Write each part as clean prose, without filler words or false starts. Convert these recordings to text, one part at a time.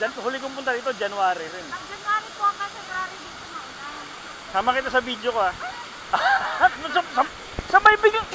Huli kong punta dito, January rin. Ang January po ang February dito Maulang. Sama kita sa video ko ah. Sabay bigyan.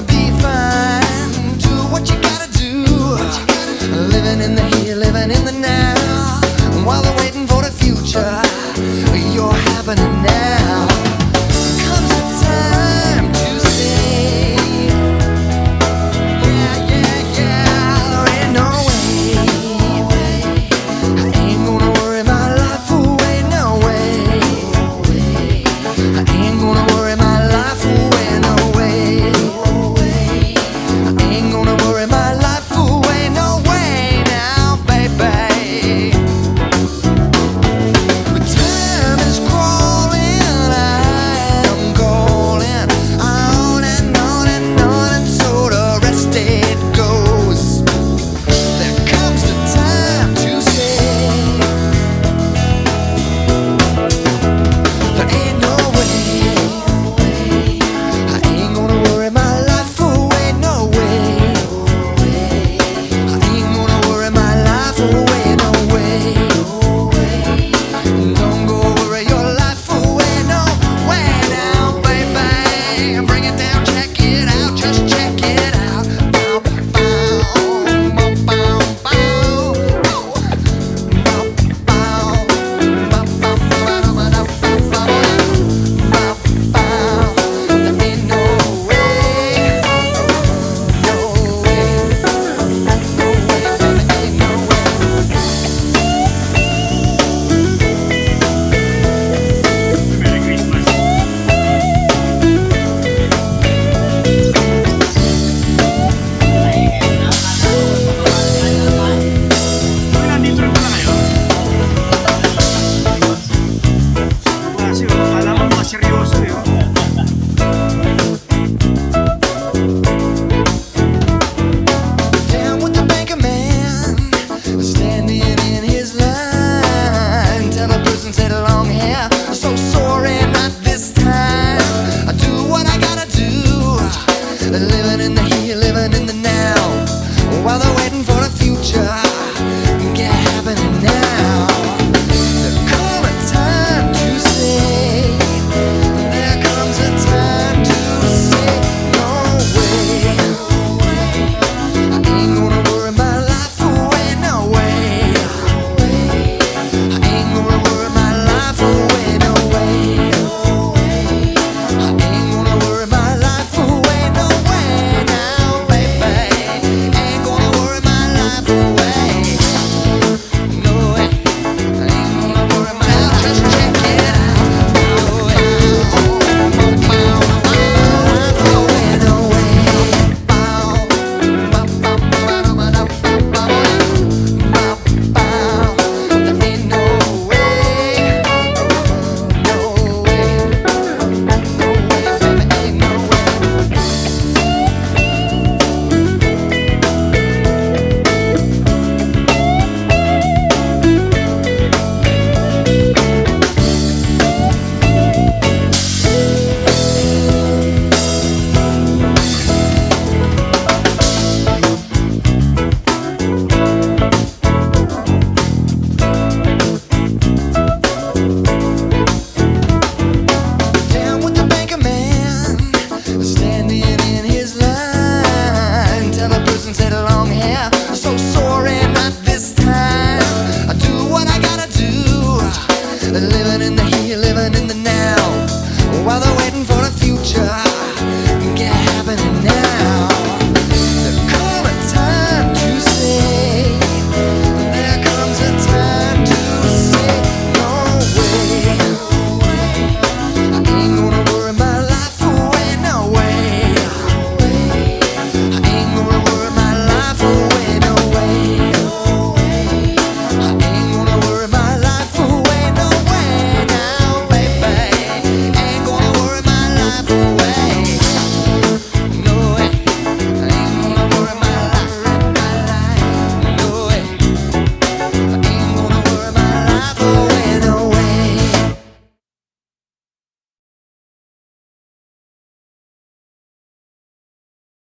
gonna be fine. Do what you gotta do. Living in the here, living in the now. While they're waiting for the future, you're happening now. Comes the time to say, yeah, yeah, yeah. There ain't no way. I ain't gonna worry my life away, no way. I ain't gonna worry my life away, no way. I ain't gonna worry my life away, no way now, baby. But time is crawling, I'm calling on and on and on, and so the rest it goes. There comes the time to say, there ain't no way. I ain't gonna worry my life away, no way. I ain't gonna worry my life away, no way. Don't go worry your life away, no way now, baby. Bring it down, check it out, just check it out. Bow, bow, bow, bow, bow. Bow, bow, bow, bow, bow, bow, bow, bow. There ain't no way, no way, no way, there ain't no Merry Christmas. Nandito rin pala kayo? Kasi alam mo mga seryoso yun. Down with the banker man, standing in his line. Tell the person said long hair, so sorry, not this time. I do what I gotta do, living in the here, living in the now. While they're waiting for